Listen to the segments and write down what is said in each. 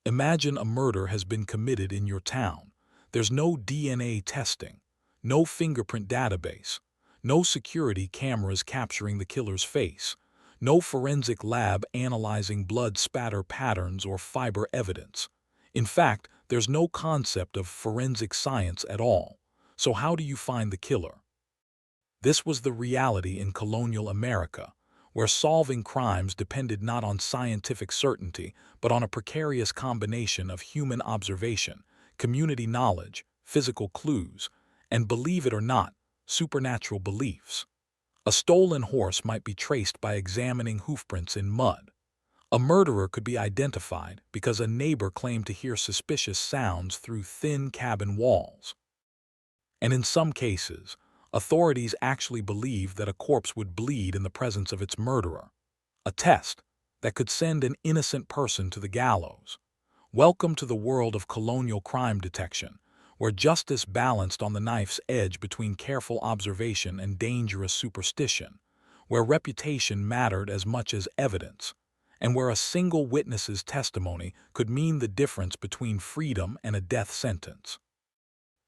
Imagine a murder has been committed in your town. There's no DNA testing, no fingerprint database, no security cameras capturing the killer's face, no forensic lab analyzing blood spatter patterns or fiber evidence. In fact, there's no concept of forensic science at all. So how do you find the killer? This was the reality in colonial America, where solving crimes depended not on scientific certainty, but on a precarious combination of human observation, community knowledge, physical clues, and, believe it or not, supernatural beliefs. A stolen horse might be traced by examining hoofprints in mud. A murderer could be identified because a neighbor claimed to hear suspicious sounds through thin cabin walls. And in some cases, authorities actually believed that a corpse would bleed in the presence of its murderer, a test that could send an innocent person to the gallows. Welcome to the world of colonial crime detection, where justice balanced on the knife's edge between careful observation and dangerous superstition, where reputation mattered as much as evidence, and where a single witness's testimony could mean the difference between freedom and a death sentence.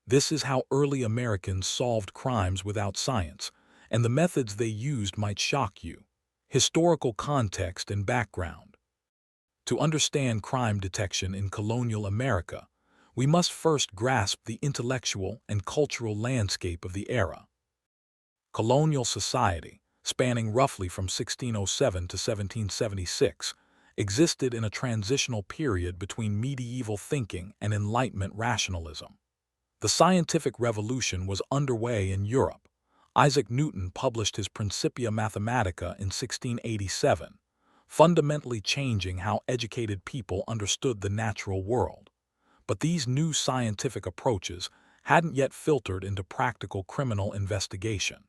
This is how early Americans solved crimes without science, and the methods they used might shock you. Historical context and background. To understand crime detection in colonial America, we must first grasp the intellectual and cultural landscape of the era. Colonial society, spanning roughly from 1607 to 1776, existed in a transitional period between medieval thinking and Enlightenment rationalism. The scientific revolution was underway in Europe. Isaac Newton published his Principia Mathematica in 1687, fundamentally changing how educated people understood the natural world. But these new scientific approaches hadn't yet filtered into practical criminal investigation.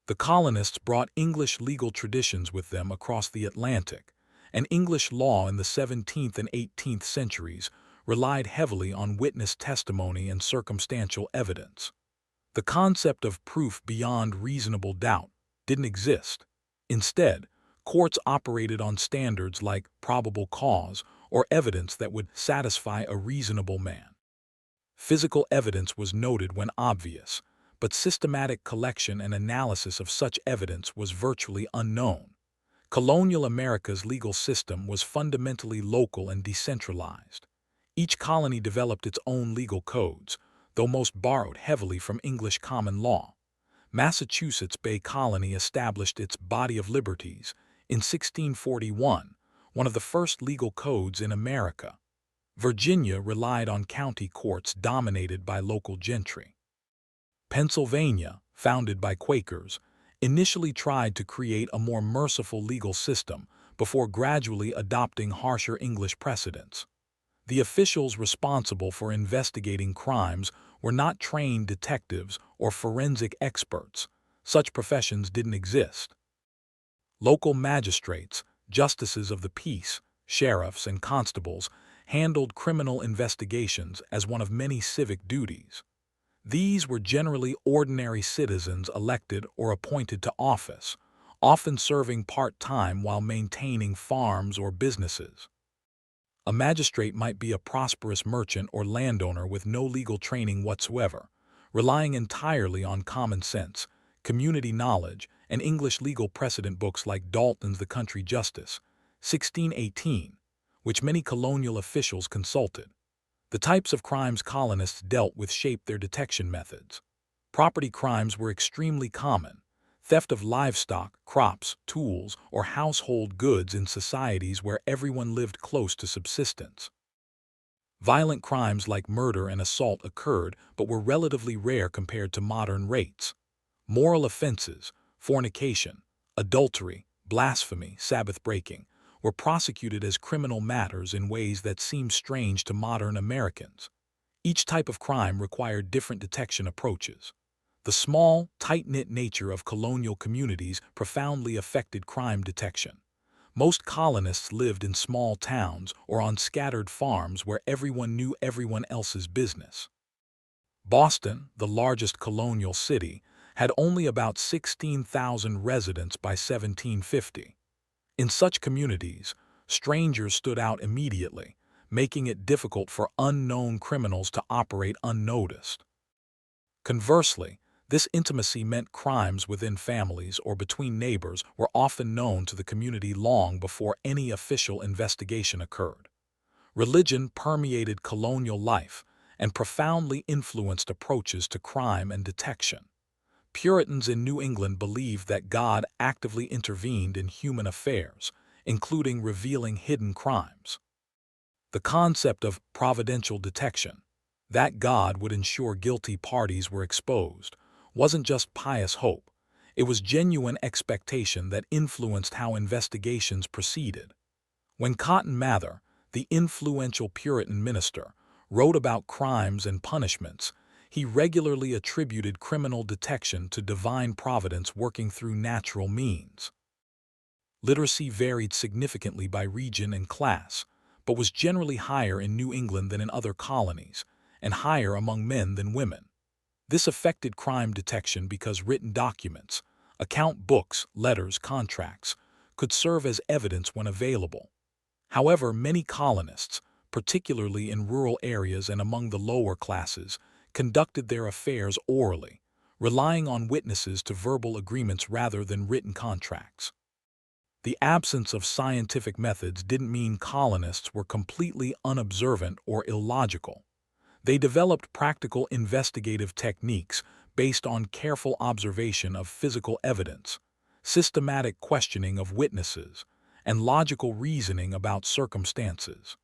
The colonists brought English legal traditions with them across the Atlantic, and English law in the 17th and 18th centuries relied heavily on witness testimony and circumstantial evidence. The concept of proof beyond reasonable doubt didn't exist. Instead, courts operated on standards like probable cause or evidence that would satisfy a reasonable man. Physical evidence was noted when obvious, but systematic collection and analysis of such evidence was virtually unknown. Colonial America's legal system was fundamentally local and decentralized. Each colony developed its own legal codes, though most borrowed heavily from English common law. Massachusetts Bay Colony established its Body of Liberties in 1641, one of the first legal codes in America. Virginia relied on county courts dominated by local gentry. Pennsylvania, founded by Quakers, initially tried to create a more merciful legal system before gradually adopting harsher English precedents. The officials responsible for investigating crimes were not trained detectives or forensic experts. Such professions didn't exist. Local magistrates, justices of the peace, sheriffs, and constables handled criminal investigations as one of many civic duties. These were generally ordinary citizens elected or appointed to office, often serving part-time while maintaining farms or businesses. A magistrate might be a prosperous merchant or landowner with no legal training whatsoever, relying entirely on common sense, community knowledge, and English legal precedent books like Dalton's The Country Justice, 1618, which many colonial officials consulted. The types of crimes colonists dealt with shaped their detection methods. Property crimes were extremely common. Theft of livestock, crops, tools, or household goods in societies where everyone lived close to subsistence. Violent crimes like murder and assault occurred but were relatively rare compared to modern rates. Moral offenses, fornication, adultery, blasphemy, Sabbath breaking, were prosecuted as criminal matters in ways that seem strange to modern Americans. Each type of crime required different detection approaches. The small, tight-knit nature of colonial communities profoundly affected crime detection. Most colonists lived in small towns or on scattered farms where everyone knew everyone else's business. Boston, the largest colonial city, had only about 16,000 residents by 1750. In such communities, strangers stood out immediately, making it difficult for unknown criminals to operate unnoticed. Conversely, this intimacy meant crimes within families or between neighbors were often known to the community long before any official investigation occurred. Religion permeated colonial life and profoundly influenced approaches to crime and detection. Puritans in New England believed that God actively intervened in human affairs, including revealing hidden crimes. The concept of providential detection, that God would ensure guilty parties were exposed, wasn't just pious hope. It was genuine expectation that influenced how investigations proceeded. When Cotton Mather, the influential Puritan minister, wrote about crimes and punishments, he regularly attributed criminal detection to divine providence working through natural means. Literacy varied significantly by region and class, but was generally higher in New England than in other colonies, and higher among men than women. This affected crime detection because written documents, account books, letters, contracts, could serve as evidence when available. However, many colonists, particularly in rural areas and among the lower classes, conducted their affairs orally, relying on witnesses to verbal agreements rather than written contracts. The absence of scientific methods didn't mean colonists were completely unobservant or illogical. They developed practical investigative techniques based on careful observation of physical evidence, systematic questioning of witnesses, and logical reasoning about circumstances.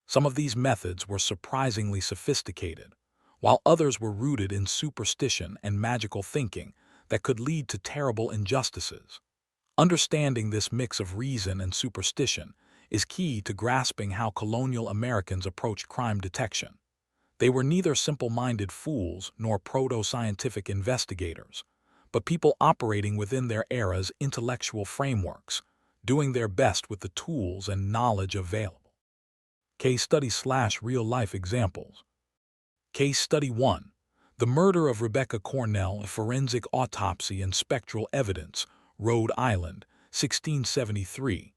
Some of these methods were surprisingly sophisticated, while others were rooted in superstition and magical thinking that could lead to terrible injustices. Understanding this mix of reason and superstition is key to grasping how colonial Americans approached crime detection. They were neither simple-minded fools nor proto-scientific investigators, but people operating within their era's intellectual frameworks, doing their best with the tools and knowledge available. Case study/real-life examples. Case Study 1. The murder of Rebecca Cornell, forensic autopsy and spectral evidence, Rhode Island, 1673.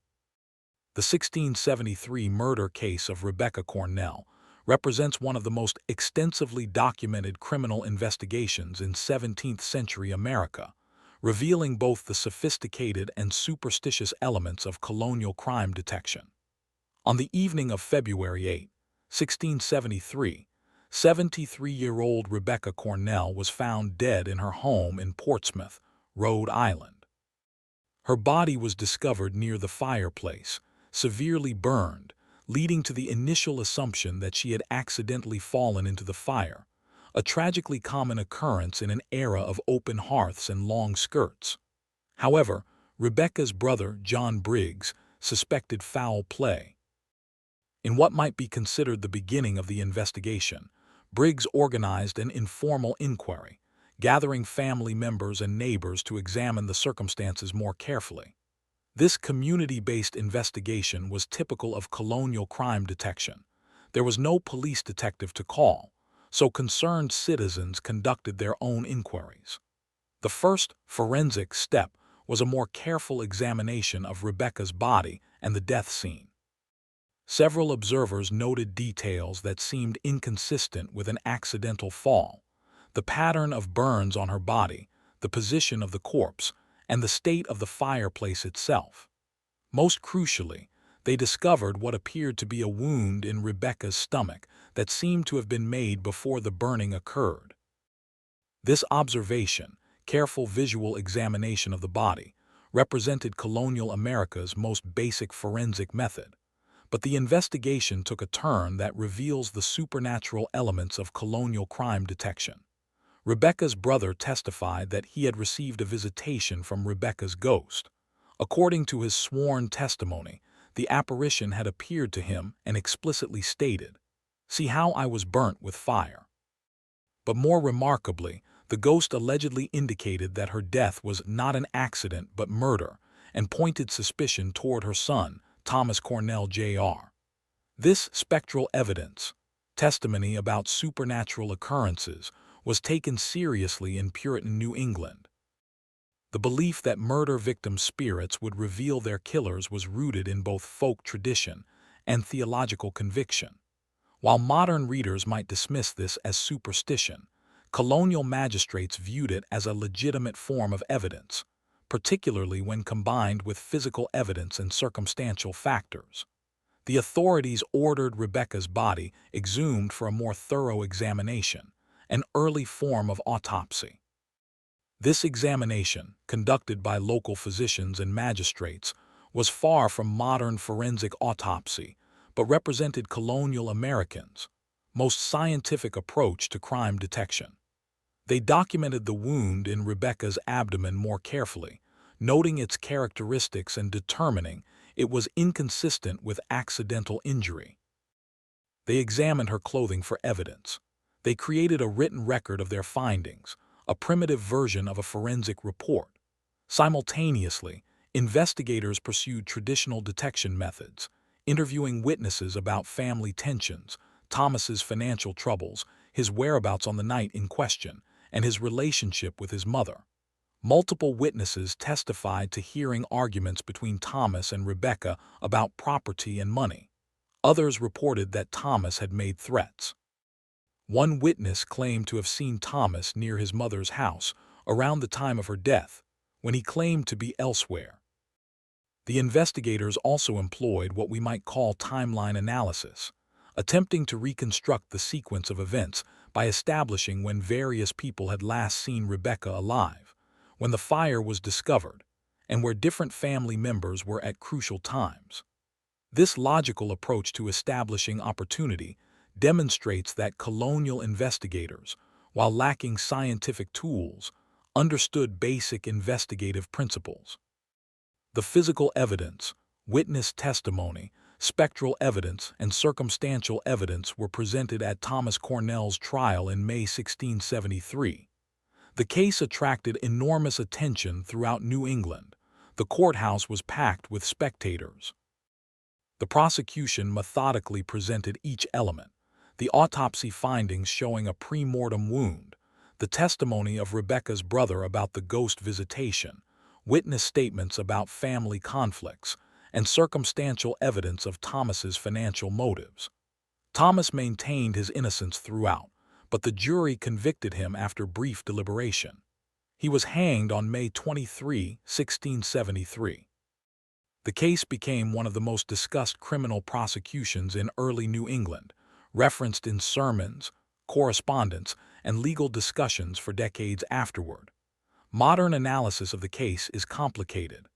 The 1673 murder case of Rebecca Cornell represents one of the most extensively documented criminal investigations in 17th-century America, revealing both the sophisticated and superstitious elements of colonial crime detection. On the evening of February 8, 1673, 73-year-old Rebecca Cornell was found dead in her home in Portsmouth, Rhode Island. Her body was discovered near the fireplace, severely burned, leading to the initial assumption that she had accidentally fallen into the fire, a tragically common occurrence in an era of open hearths and long skirts. However, Rebecca's brother, John Briggs, suspected foul play. In what might be considered the beginning of the investigation, Briggs organized an informal inquiry, gathering family members and neighbors to examine the circumstances more carefully. This community-based investigation was typical of colonial crime detection. There was no police detective to call, so concerned citizens conducted their own inquiries. The first forensic step was a more careful examination of Rebecca's body and the death scene. Several observers noted details that seemed inconsistent with an accidental fall: the pattern of burns on her body, the position of the corpse, and the state of the fireplace itself. Most crucially, they discovered what appeared to be a wound in Rebecca's stomach that seemed to have been made before the burning occurred. This observation, careful visual examination of the body, represented colonial America's most basic forensic method. But the investigation took a turn that reveals the supernatural elements of colonial crime detection. Rebecca's brother testified that he had received a visitation from Rebecca's ghost. According to his sworn testimony, the apparition had appeared to him and explicitly stated, "See how I was burnt with fire." But more remarkably, the ghost allegedly indicated that her death was not an accident but murder, and pointed suspicion toward her son, Thomas Cornell Jr. This spectral evidence, testimony about supernatural occurrences, was taken seriously in Puritan New England. The belief that murder victim spirits would reveal their killers was rooted in both folk tradition and theological conviction. While modern readers might dismiss this as superstition, colonial magistrates viewed it as a legitimate form of evidence, particularly when combined with physical evidence and circumstantial factors. The authorities ordered Rebecca's body exhumed for a more thorough examination, an early form of autopsy. This examination, conducted by local physicians and magistrates, was far from modern forensic autopsy, but represented colonial Americans' most scientific approach to crime detection. They documented the wound in Rebecca's abdomen more carefully, noting its characteristics and determining it was inconsistent with accidental injury. They examined her clothing for evidence. They created a written record of their findings, a primitive version of a forensic report. Simultaneously, investigators pursued traditional detection methods, interviewing witnesses about family tensions, Thomas's financial troubles, his whereabouts on the night in question, and his relationship with his mother. Multiple witnesses testified to hearing arguments between Thomas and Rebecca about property and money. Others reported that Thomas had made threats. One witness claimed to have seen Thomas near his mother's house around the time of her death, when he claimed to be elsewhere. The investigators also employed what we might call timeline analysis, attempting to reconstruct the sequence of events by establishing when various people had last seen Rebecca alive, when the fire was discovered, and where different family members were at crucial times. This logical approach to establishing opportunity demonstrates that colonial investigators, while lacking scientific tools, understood basic investigative principles. The physical evidence, witness testimony, spectral evidence, and circumstantial evidence were presented at Thomas Cornell's trial in May 1673. The case attracted enormous attention throughout New England. The courthouse was packed with spectators. The prosecution methodically presented each element: the autopsy findings showing a pre-mortem wound, the testimony of Rebecca's brother about the ghost visitation, witness statements about family conflicts, and circumstantial evidence of Thomas's financial motives. Thomas maintained his innocence throughout, but the jury convicted him after brief deliberation. He was hanged on May 23, 1673. The case became one of the most discussed criminal prosecutions in early New England, referenced in sermons, correspondence, and legal discussions for decades afterward. Modern analysis of the case is complicated.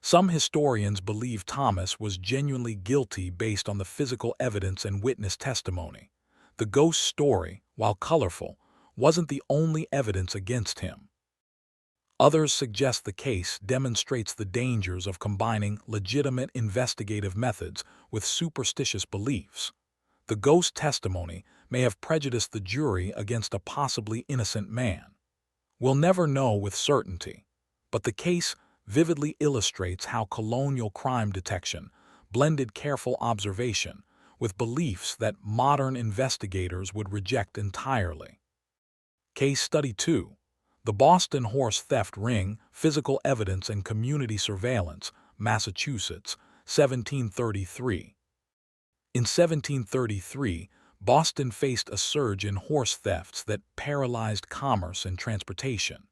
Some historians believe Thomas was genuinely guilty based on the physical evidence and witness testimony. The ghost story, while colorful, wasn't the only evidence against him. Others suggest the case demonstrates the dangers of combining legitimate investigative methods with superstitious beliefs. The ghost testimony may have prejudiced the jury against a possibly innocent man. We'll never know with certainty, but the case vividly illustrates how colonial crime detection blended careful observation with beliefs that modern investigators would reject entirely. Case Study 2. The Boston Horse Theft Ring, Physical Evidence and Community Surveillance, Massachusetts, 1733. In 1733, Boston faced a surge in horse thefts that paralyzed commerce and transportation.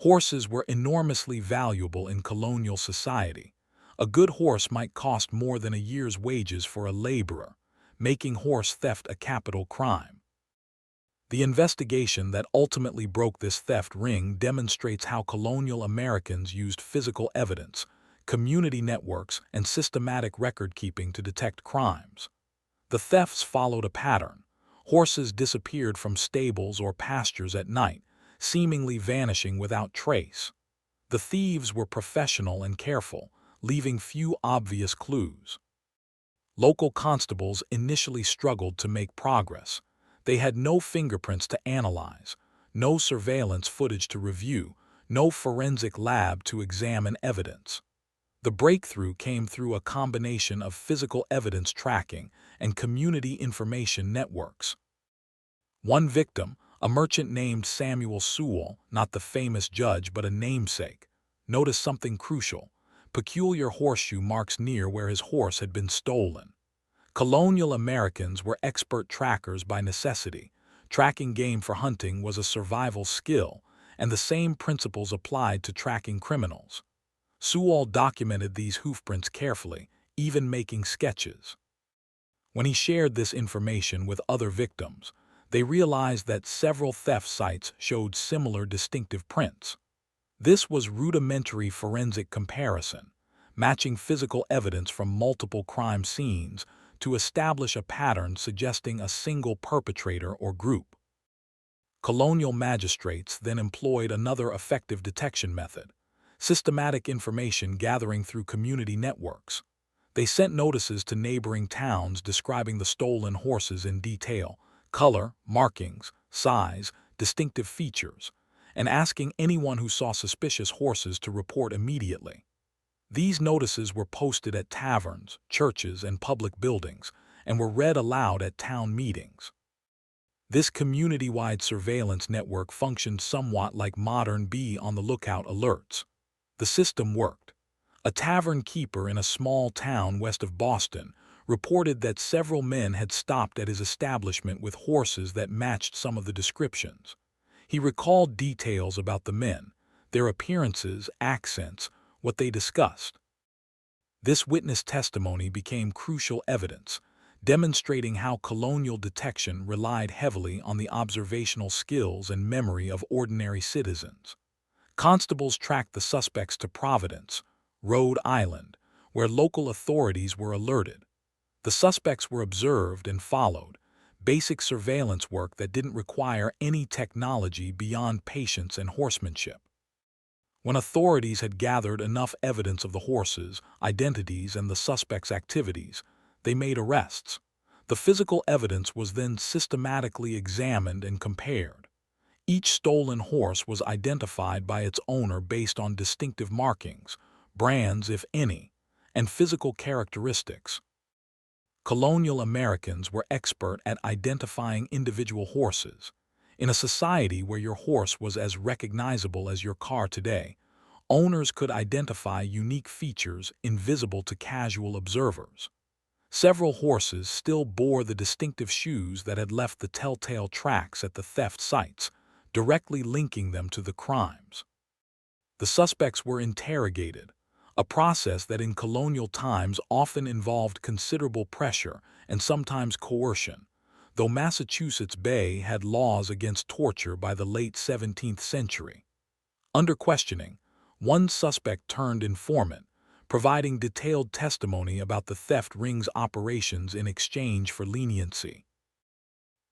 Horses were enormously valuable in colonial society. A good horse might cost more than a year's wages for a laborer, making horse theft a capital crime. The investigation that ultimately broke this theft ring demonstrates how colonial Americans used physical evidence, community networks, and systematic record-keeping to detect crimes. The thefts followed a pattern. Horses disappeared from stables or pastures at night, seemingly vanishing without trace. The thieves were professional and careful, leaving few obvious clues. Local constables initially struggled to make progress. They had no fingerprints to analyze, no surveillance footage to review, no forensic lab to examine evidence. The breakthrough came through a combination of physical evidence tracking and community information networks. One victim, a merchant named Samuel Sewell, not the famous judge but a namesake, noticed something crucial: peculiar horseshoe marks near where his horse had been stolen. Colonial Americans were expert trackers by necessity. Tracking game for hunting was a survival skill, and the same principles applied to tracking criminals. Sewall documented these hoofprints carefully, even making sketches. When he shared this information with other victims, they realized that several theft sites showed similar distinctive prints. This was rudimentary forensic comparison, matching physical evidence from multiple crime scenes to establish a pattern suggesting a single perpetrator or group. Colonial magistrates then employed another effective detection method: systematic information gathering through community networks. They sent notices to neighboring towns describing the stolen horses in detail: color, markings, size, distinctive features, and asking anyone who saw suspicious horses to report immediately. These notices were posted at taverns, churches, and public buildings, and were read aloud at town meetings. This community-wide surveillance network functioned somewhat like modern be-on-the-lookout alerts. The system worked. A tavern keeper in a small town west of Boston reported that several men had stopped at his establishment with horses that matched some of the descriptions. He recalled details about the men, their appearances, accents, what they discussed. This witness testimony became crucial evidence, demonstrating how colonial detection relied heavily on the observational skills and memory of ordinary citizens. Constables tracked the suspects to Providence, Rhode Island, where local authorities were alerted. The suspects were observed and followed, basic surveillance work that didn't require any technology beyond patience and horsemanship. When authorities had gathered enough evidence of the horses, identities, and the suspects' activities, they made arrests. The physical evidence was then systematically examined and compared. Each stolen horse was identified by its owner based on distinctive markings, brands if any, and physical characteristics. Colonial Americans were expert at identifying individual horses. In a society where your horse was as recognizable as your car today, owners could identify unique features invisible to casual observers. Several horses still bore the distinctive shoes that had left the telltale tracks at the theft sites, directly linking them to the crimes. The suspects were interrogated, a process that in colonial times often involved considerable pressure and sometimes coercion, though Massachusetts Bay had laws against torture by the late 17th century. Under questioning, one suspect turned informant, providing detailed testimony about the theft ring's operations in exchange for leniency.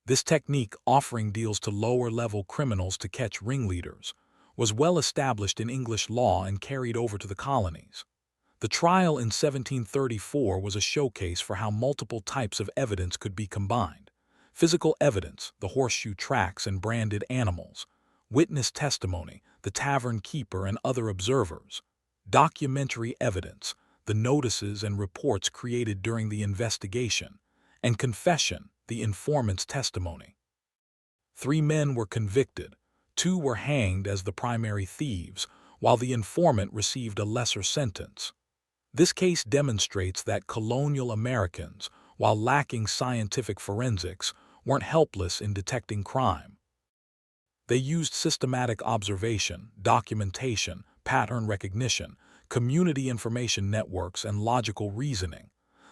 This technique, offering deals to lower-level criminals to catch ringleaders, was well established in English law and carried over to the colonies. The trial in 1734 was a showcase for how multiple types of evidence could be combined: physical evidence, the horseshoe tracks and branded animals; witness testimony, the tavern keeper and other observers; documentary evidence, the notices and reports created during the investigation; and confession, the informant's testimony. 3 men were convicted. 2 were hanged as the primary thieves, while the informant received a lesser sentence. This case demonstrates that colonial Americans, while lacking scientific forensics, weren't helpless in detecting crime. They used systematic observation, documentation, pattern recognition, community information networks, and logical reasoning,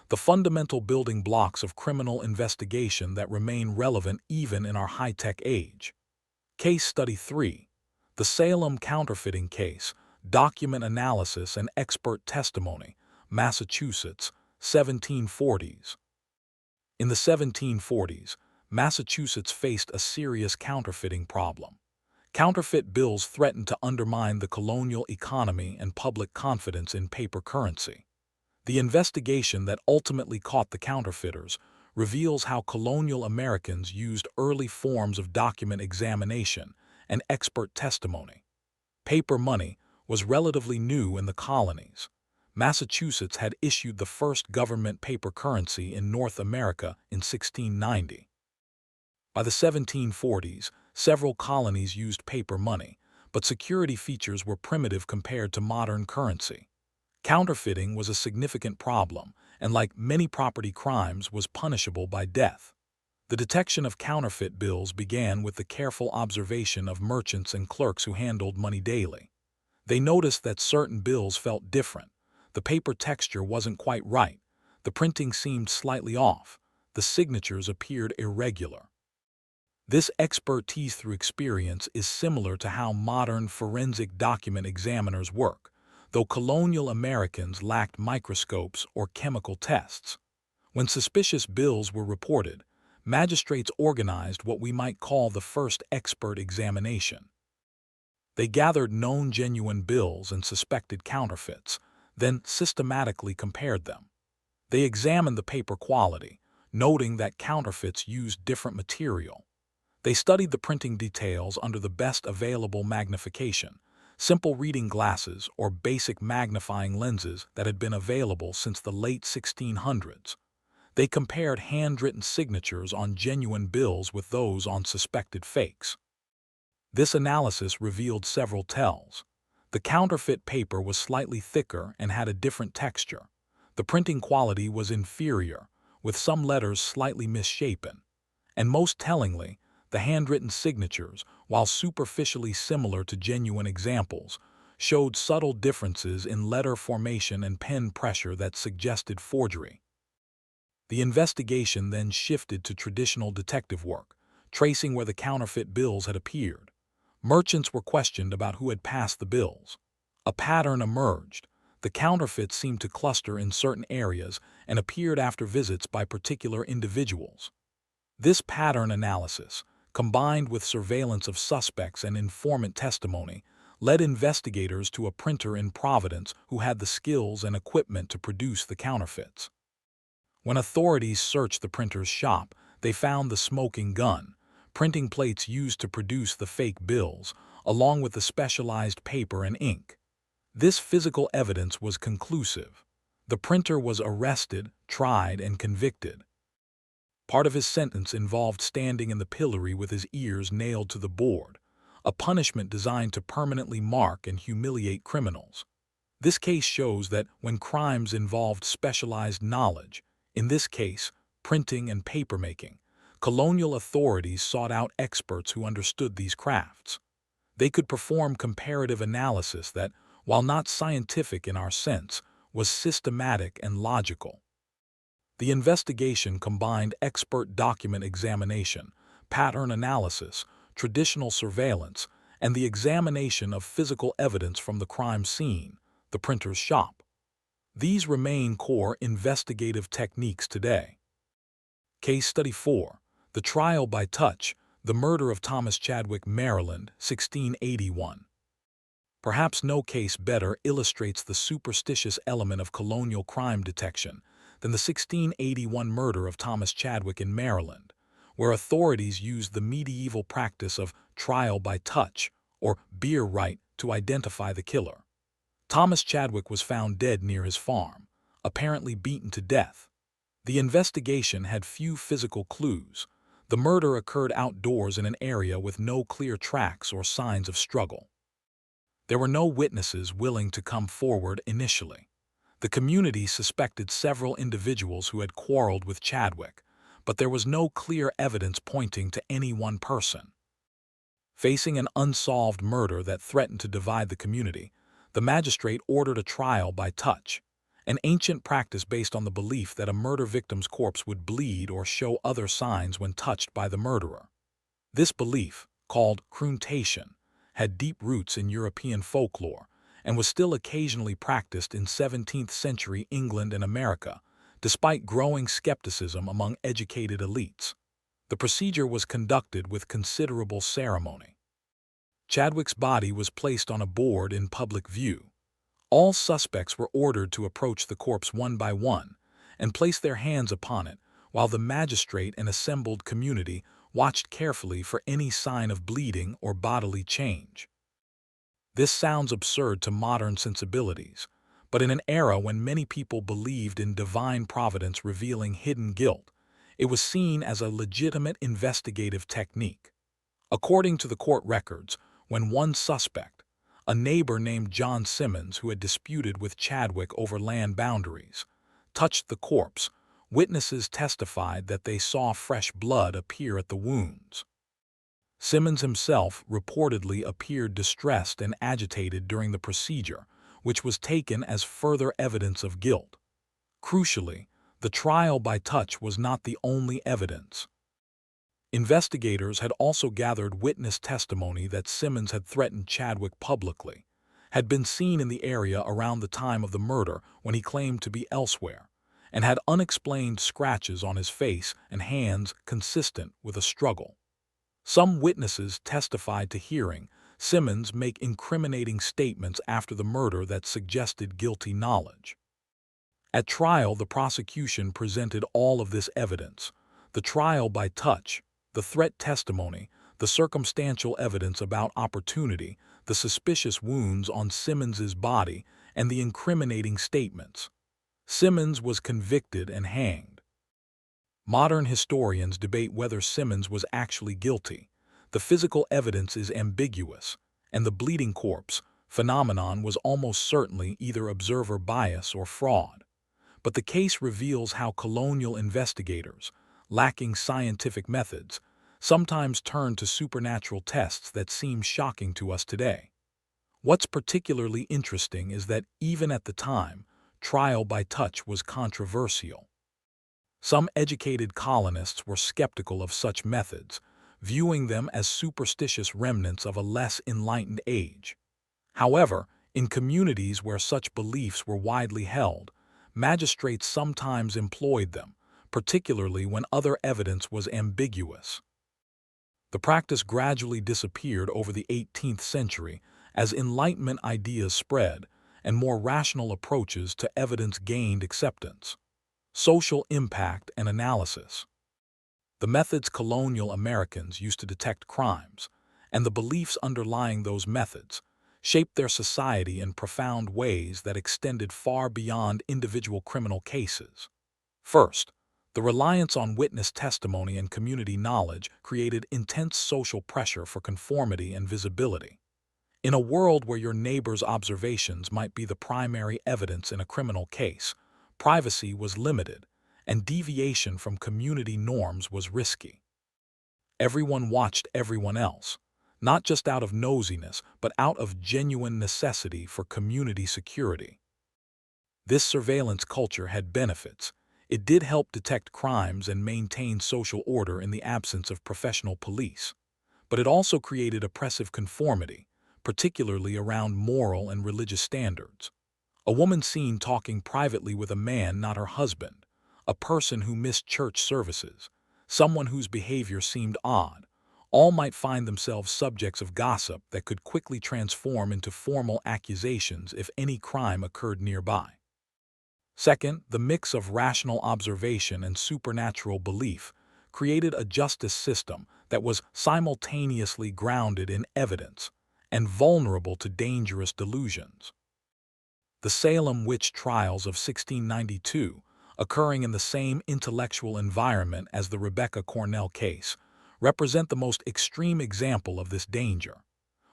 the fundamental building blocks of criminal investigation that remain relevant even in our high-tech age. Case Study 3. The Salem Counterfeiting Case, Document Analysis and Expert Testimony, Massachusetts, 1740s. In the 1740s, Massachusetts faced a serious counterfeiting problem. Counterfeit bills threatened to undermine the colonial economy and public confidence in paper currency. The investigation that ultimately caught the counterfeiters reveals how colonial Americans used early forms of document examination and expert testimony. Paper money was relatively new in the colonies. Massachusetts had issued the first government paper currency in North America in 1690. By the 1740s, several colonies used paper money, but security features were primitive compared to modern currency. Counterfeiting was a significant problem, and like many property crimes was punishable by death. The detection of counterfeit bills began with the careful observation of merchants and clerks who handled money daily. They noticed that certain bills felt different. The paper texture wasn't quite right. The printing seemed slightly off. The signatures appeared irregular. This expertise through experience is similar to how modern forensic document examiners work, though colonial Americans lacked microscopes or chemical tests. When suspicious bills were reported, magistrates organized what we might call the first expert examination. They gathered known genuine bills and suspected counterfeits, then systematically compared them. They examined the paper quality, noting that counterfeits used different material. They studied the printing details under the best available magnification, simple reading glasses or basic magnifying lenses that had been available since the late 1600s. They compared handwritten signatures on genuine bills with those on suspected fakes. This analysis revealed several tells. The counterfeit paper was slightly thicker and had a different texture. The printing quality was inferior, with some letters slightly misshapen. And most tellingly, the handwritten signatures, while superficially similar to genuine examples, showed subtle differences in letter formation and pen pressure that suggested forgery. The investigation then shifted to traditional detective work, tracing where the counterfeit bills had appeared. Merchants were questioned about who had passed the bills. A pattern emerged. The counterfeits seemed to cluster in certain areas and appeared after visits by particular individuals. This pattern analysis, combined with surveillance of suspects and informant testimony, led investigators to a printer in Providence who had the skills and equipment to produce the counterfeits. When authorities searched the printer's shop, they found the smoking gun, printing plates used to produce the fake bills, along with the specialized paper and ink. This physical evidence was conclusive. The printer was arrested, tried, and convicted. Part of his sentence involved standing in the pillory with his ears nailed to the board, a punishment designed to permanently mark and humiliate criminals. This case shows that when crimes involved specialized knowledge, in this case, printing and papermaking, colonial authorities sought out experts who understood these crafts. They could perform comparative analysis that, while not scientific in our sense, was systematic and logical. The investigation combined expert document examination, pattern analysis, traditional surveillance, and the examination of physical evidence from the crime scene, the printer's shop. These remain core investigative techniques today. Case Study 4. The Trial by Touch, the Murder of Thomas Chadwick, Maryland, 1681. Perhaps no case better illustrates the superstitious element of colonial crime detection than the 1681 murder of Thomas Chadwick in Maryland, where authorities used the medieval practice of trial by touch, or beer right, to identify the killer. Thomas Chadwick was found dead near his farm, apparently beaten to death. The investigation had few physical clues. The murder occurred outdoors in an area with no clear tracks or signs of struggle. There were no witnesses willing to come forward initially. The community suspected several individuals who had quarreled with Chadwick, but there was no clear evidence pointing to any one person. Facing an unsolved murder that threatened to divide the community, the magistrate ordered a trial by touch, an ancient practice based on the belief that a murder victim's corpse would bleed or show other signs when touched by the murderer. This belief, called cruntation, had deep roots in European folklore and was still occasionally practiced in 17th-century England and America, despite growing skepticism among educated elites. The procedure was conducted with considerable ceremony. Chadwick's body was placed on a board in public view. All suspects were ordered to approach the corpse one by one and place their hands upon it, while the magistrate and assembled community watched carefully for any sign of bleeding or bodily change. This sounds absurd to modern sensibilities, but in an era when many people believed in divine providence revealing hidden guilt, it was seen as a legitimate investigative technique. According to the court records, when one suspect, a neighbor named John Simmons who had disputed with Chadwick over land boundaries, touched the corpse, witnesses testified that they saw fresh blood appear at the wounds. Simmons himself reportedly appeared distressed and agitated during the procedure, which was taken as further evidence of guilt. Crucially, the trial by touch was not the only evidence. Investigators had also gathered witness testimony that Simmons had threatened Chadwick publicly, had been seen in the area around the time of the murder when he claimed to be elsewhere, and had unexplained scratches on his face and hands consistent with a struggle. Some witnesses testified to hearing Simmons make incriminating statements after the murder that suggested guilty knowledge. At trial, the prosecution presented all of this evidence: the trial by touch, the threat testimony, the circumstantial evidence about opportunity, the suspicious wounds on Simmons's body, and the incriminating statements. Simmons was convicted and hanged. Modern historians debate whether Simmons was actually guilty. The physical evidence is ambiguous, and the bleeding corpse phenomenon was almost certainly either observer bias or fraud. But the case reveals how colonial investigators, lacking scientific methods, sometimes turn to supernatural tests that seem shocking to us today. What's particularly interesting is that even at the time, trial by touch was controversial. Some educated colonists were skeptical of such methods, viewing them as superstitious remnants of a less enlightened age. However, in communities where such beliefs were widely held, magistrates sometimes employed them, particularly when other evidence was ambiguous. The practice gradually disappeared over the 18th century as Enlightenment ideas spread and more rational approaches to evidence gained acceptance. Social impact and analysis. The methods colonial Americans used to detect crimes, and the beliefs underlying those methods, shaped their society in profound ways that extended far beyond individual criminal cases. First, the reliance on witness testimony and community knowledge created intense social pressure for conformity and visibility. In a world where your neighbor's observations might be the primary evidence in a criminal case, privacy was limited, and deviation from community norms was risky. Everyone watched everyone else, not just out of nosiness, but out of genuine necessity for community security. This surveillance culture had benefits. It did help detect crimes and maintain social order in the absence of professional police. But it also created oppressive conformity, particularly around moral and religious standards. A woman seen talking privately with a man not her husband, a person who missed church services, someone whose behavior seemed odd, all might find themselves subjects of gossip that could quickly transform into formal accusations if any crime occurred nearby. Second, the mix of rational observation and supernatural belief created a justice system that was simultaneously grounded in evidence and vulnerable to dangerous delusions. The Salem witch trials of 1692, occurring in the same intellectual environment as the Rebecca Cornell case, represent the most extreme example of this danger.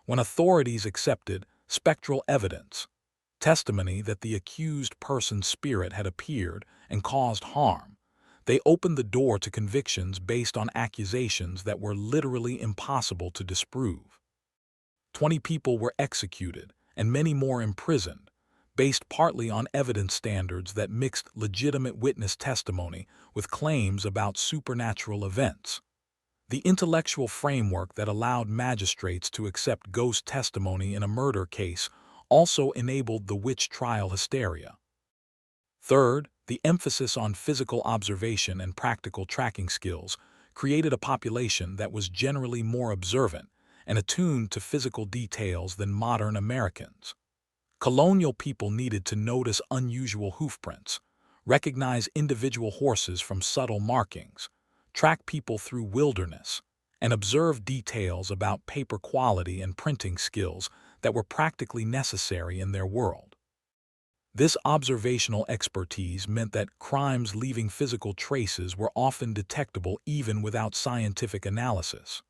When authorities accepted spectral evidence, testimony that the accused person's spirit had appeared and caused harm, they opened the door to convictions based on accusations that were literally impossible to disprove. 20 people were executed and many more imprisoned, based partly on evidence standards that mixed legitimate witness testimony with claims about supernatural events. The intellectual framework that allowed magistrates to accept ghost testimony in a murder case also enabled the witch trial hysteria. Third, the emphasis on physical observation and practical tracking skills created a population that was generally more observant and attuned to physical details than modern Americans. Colonial people needed to notice unusual hoofprints, recognize individual horses from subtle markings, track people through wilderness, and observe details about paper quality and printing skills that were practically necessary in their world. This observational expertise meant that crimes leaving physical traces were often detectable even without scientific analysis.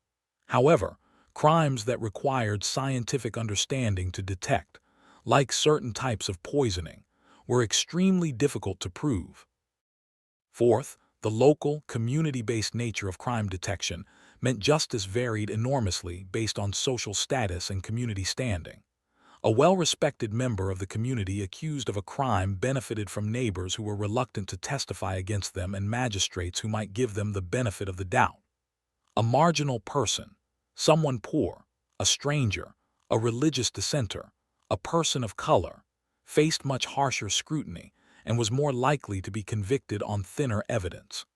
However, crimes that required scientific understanding to detect, like certain types of poisoning, were extremely difficult to prove. Fourth, the local, community-based nature of crime detection meant justice varied enormously based on social status and community standing. A well-respected member of the community accused of a crime benefited from neighbors who were reluctant to testify against them and magistrates who might give them the benefit of the doubt. A marginal person, someone poor, a stranger, a religious dissenter, a person of color, faced much harsher scrutiny and was more likely to be convicted on thinner evidence.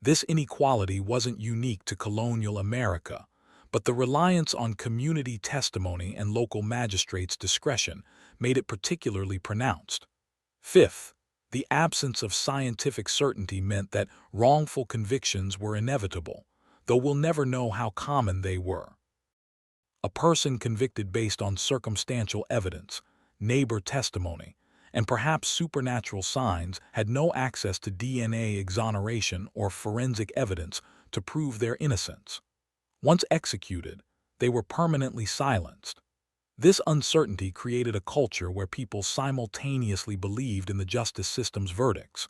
This inequality wasn't unique to colonial America, but the reliance on community testimony and local magistrates' discretion made it particularly pronounced. Fifth, the absence of scientific certainty meant that wrongful convictions were inevitable, though we'll never know how common they were. A person convicted based on circumstantial evidence, neighbor testimony, and perhaps supernatural signs had no access to DNA exoneration or forensic evidence to prove their innocence. Once executed, they were permanently silenced. This uncertainty created a culture where people simultaneously believed in the justice system's verdicts,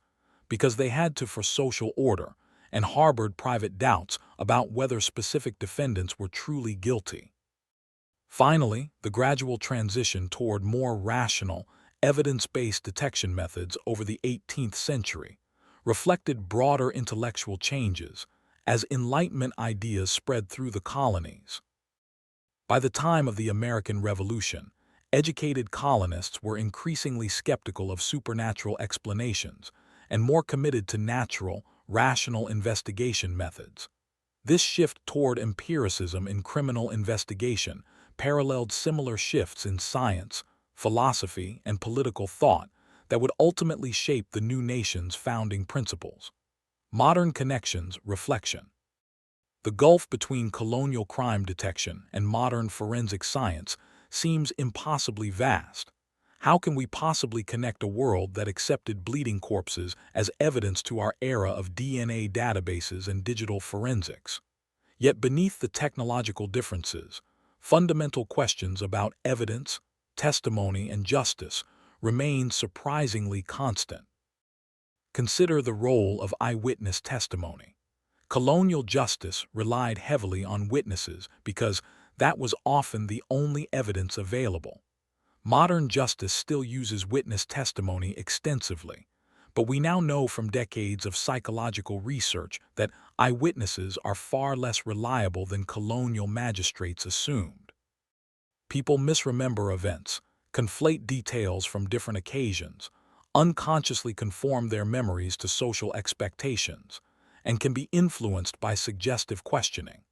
because they had to for social order, and harbored private doubts about whether specific defendants were truly guilty. Finally, the gradual transition toward more rational, evidence-based detection methods over the 18th century reflected broader intellectual changes as Enlightenment ideas spread through the colonies. By the time of the American Revolution, educated colonists were increasingly skeptical of supernatural explanations and more committed to natural, rational investigation methods. This shift toward empiricism in criminal investigation paralleled similar shifts in science, philosophy, and political thought that would ultimately shape the new nation's founding principles. Modern connections, reflection. The gulf between colonial crime detection and modern forensic science seems impossibly vast. How can we possibly connect a world that accepted bleeding corpses as evidence to our era of DNA databases and digital forensics? Yet beneath the technological differences, fundamental questions about evidence, testimony, and justice remain surprisingly constant. Consider the role of eyewitness testimony. Colonial justice relied heavily on witnesses because that was often the only evidence available. Modern justice still uses witness testimony extensively, but we now know from decades of psychological research that eyewitnesses are far less reliable than colonial magistrates assumed. People misremember events, conflate details from different occasions, unconsciously conform their memories to social expectations, and can be influenced by suggestive questioning.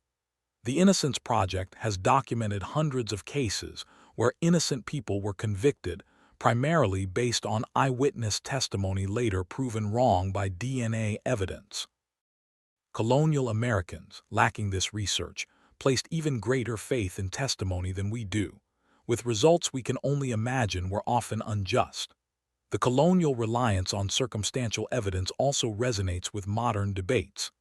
The Innocence Project has documented hundreds of cases where innocent people were convicted primarily based on eyewitness testimony later proven wrong by DNA evidence. Colonial Americans, lacking this research, placed even greater faith in testimony than we do, with results we can only imagine were often unjust. The colonial reliance on circumstantial evidence also resonates with modern debates.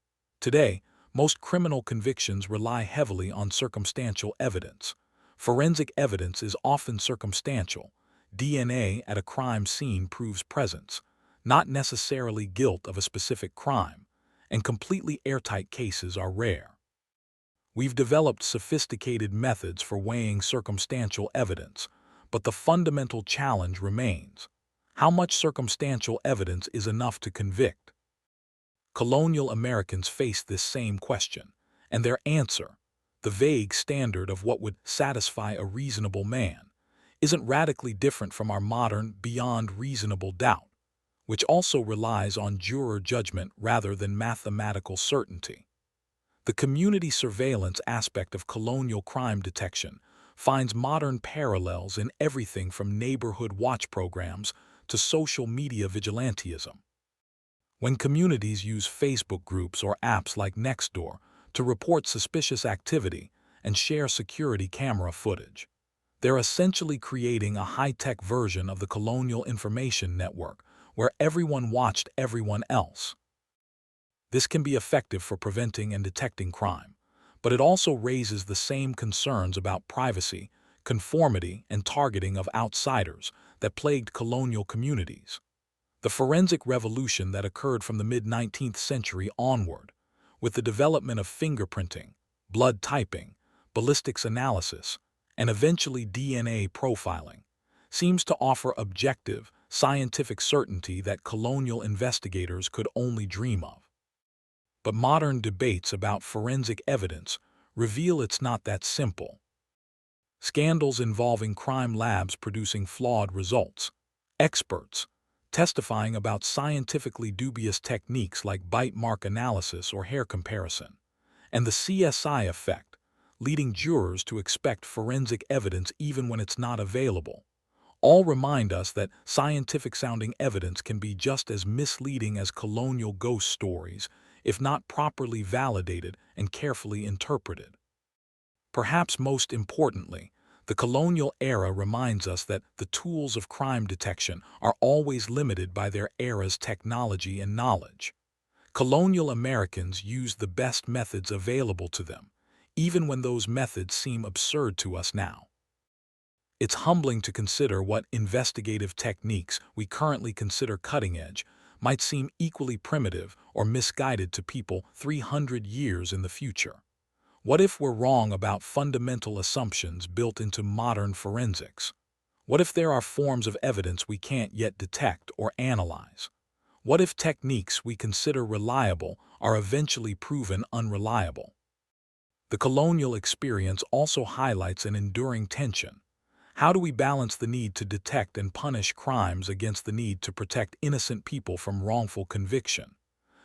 Today, most criminal convictions rely heavily on circumstantial evidence. Forensic evidence is often circumstantial. DNA at a crime scene proves presence, not necessarily guilt of a specific crime, and completely airtight cases are rare. We've developed sophisticated methods for weighing circumstantial evidence, but the fundamental challenge remains. How much circumstantial evidence is enough to convict? Colonial Americans faced this same question, and their answer, the vague standard of what would satisfy a reasonable man, isn't radically different from our modern beyond reasonable doubt, which also relies on juror judgment rather than mathematical certainty. The community surveillance aspect of colonial crime detection finds modern parallels in everything from neighborhood watch programs to social media vigilantism. When communities use Facebook groups or apps like Nextdoor to report suspicious activity and share security camera footage, they're essentially creating a high-tech version of the colonial information network where everyone watched everyone else. This can be effective for preventing and detecting crime, but it also raises the same concerns about privacy, conformity, and targeting of outsiders that plagued colonial communities. The forensic revolution that occurred from the mid-19th century onward, with the development of fingerprinting, blood typing, ballistics analysis, and eventually DNA profiling, seems to offer objective, scientific certainty that colonial investigators could only dream of. But modern debates about forensic evidence reveal it's not that simple. Scandals involving crime labs producing flawed results, experts testifying about scientifically dubious techniques like bite mark analysis or hair comparison, and the CSI effect, leading jurors to expect forensic evidence even when it's not available, all remind us that scientific-sounding evidence can be just as misleading as colonial ghost stories if not properly validated and carefully interpreted. Perhaps most importantly, the colonial era reminds us that the tools of crime detection are always limited by their era's technology and knowledge. Colonial Americans used the best methods available to them, even when those methods seem absurd to us now. It's humbling to consider what investigative techniques we currently consider cutting-edge might seem equally primitive or misguided to people 300 years in the future. What if we're wrong about fundamental assumptions built into modern forensics? What if there are forms of evidence we can't yet detect or analyze? What if techniques we consider reliable are eventually proven unreliable? The colonial experience also highlights an enduring tension. How do we balance the need to detect and punish crimes against the need to protect innocent people from wrongful conviction?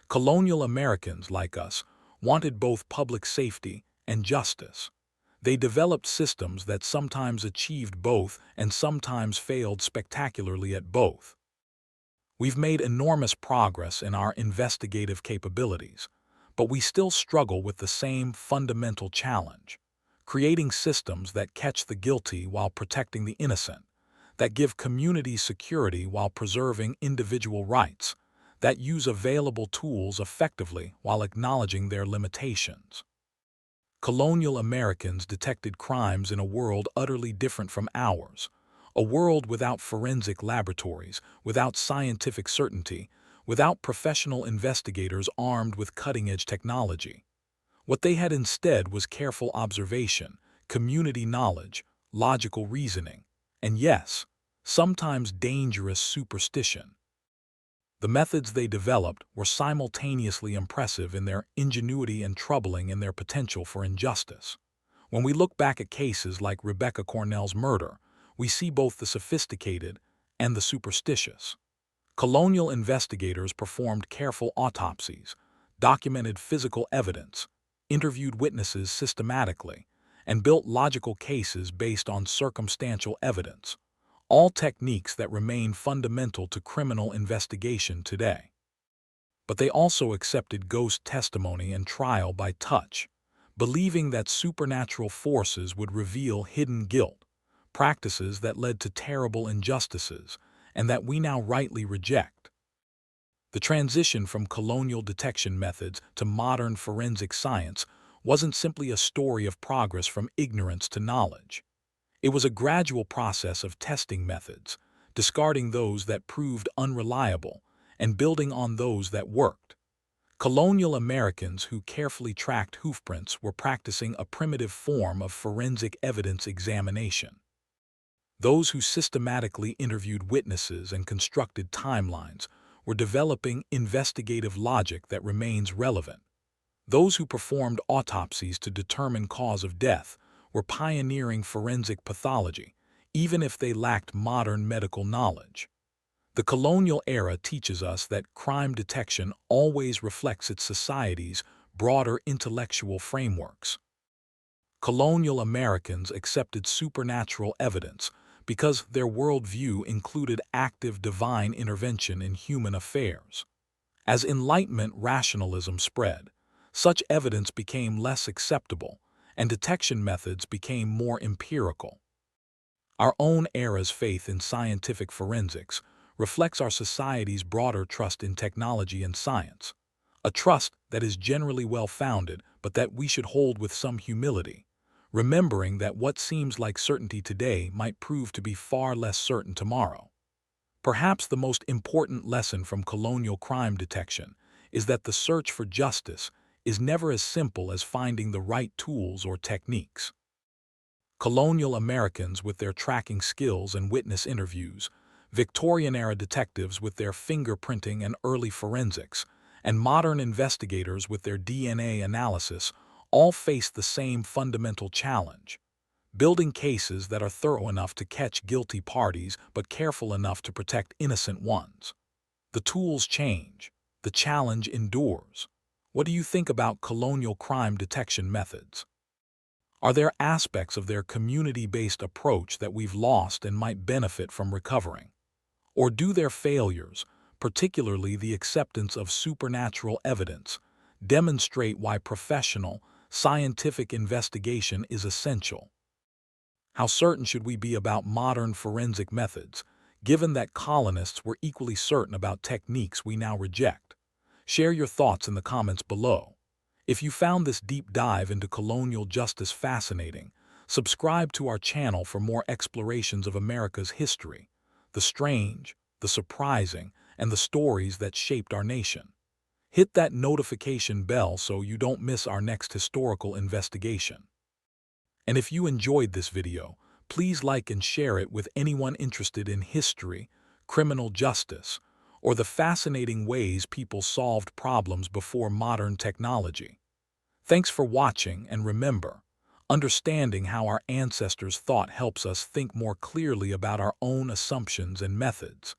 Colonial Americans, like us, wanted both public safety and justice. They developed systems that sometimes achieved both and sometimes failed spectacularly at both. We've made enormous progress in our investigative capabilities, but we still struggle with the same fundamental challenge: creating systems that catch the guilty while protecting the innocent, that give communities security while preserving individual rights, that use available tools effectively while acknowledging their limitations. Colonial Americans detected crimes in a world utterly different from ours, a world without forensic laboratories, without scientific certainty, without professional investigators armed with cutting-edge technology. What they had instead was careful observation, community knowledge, logical reasoning, and yes, sometimes dangerous superstition. The methods they developed were simultaneously impressive in their ingenuity and troubling in their potential for injustice. When we look back at cases like Rebecca Cornell's murder, we see both the sophisticated and the superstitious. Colonial investigators performed careful autopsies, documented physical evidence, interviewed witnesses systematically, and built logical cases based on circumstantial evidence, all techniques that remain fundamental to criminal investigation today. But they also accepted ghost testimony and trial by touch, believing that supernatural forces would reveal hidden guilt, practices that led to terrible injustices, and that we now rightly reject. The transition from colonial detection methods to modern forensic science wasn't simply a story of progress from ignorance to knowledge. It was a gradual process of testing methods, discarding those that proved unreliable and building on those that worked. Colonial Americans who carefully tracked hoofprints were practicing a primitive form of forensic evidence examination. Those who systematically interviewed witnesses and constructed timelines were developing investigative logic that remains relevant. Those who performed autopsies to determine cause of death were pioneering forensic pathology, even if they lacked modern medical knowledge. The colonial era teaches us that crime detection always reflects its society's broader intellectual frameworks. Colonial Americans accepted supernatural evidence because their worldview included active divine intervention in human affairs. As Enlightenment rationalism spread, such evidence became less acceptable, and detection methods became more empirical. Our own era's faith in scientific forensics reflects our society's broader trust in technology and science, a trust that is generally well-founded but that we should hold with some humility, remembering that what seems like certainty today might prove to be far less certain tomorrow. Perhaps the most important lesson from colonial crime detection is that the search for justice is never as simple as finding the right tools or techniques. Colonial Americans with their tracking skills and witness interviews, Victorian-era detectives with their fingerprinting and early forensics, and modern investigators with their DNA analysis all face the same fundamental challenge: building cases that are thorough enough to catch guilty parties but careful enough to protect innocent ones. The tools change. The challenge endures. What do you think about colonial crime detection methods? Are there aspects of their community-based approach that we've lost and might benefit from recovering? Or do their failures, particularly the acceptance of supernatural evidence, demonstrate why professional, scientific investigation is essential? How certain should we be about modern forensic methods, given that colonists were equally certain about techniques we now reject? Share your thoughts in the comments below. If you found this deep dive into colonial justice fascinating, subscribe to our channel for more explorations of America's history, the strange, the surprising, and the stories that shaped our nation. Hit that notification bell so you don't miss our next historical investigation. And if you enjoyed this video, please like and share it with anyone interested in history, criminal justice, or the fascinating ways people solved problems before modern technology. Thanks for watching, and remember, understanding how our ancestors thought helps us think more clearly about our own assumptions and methods.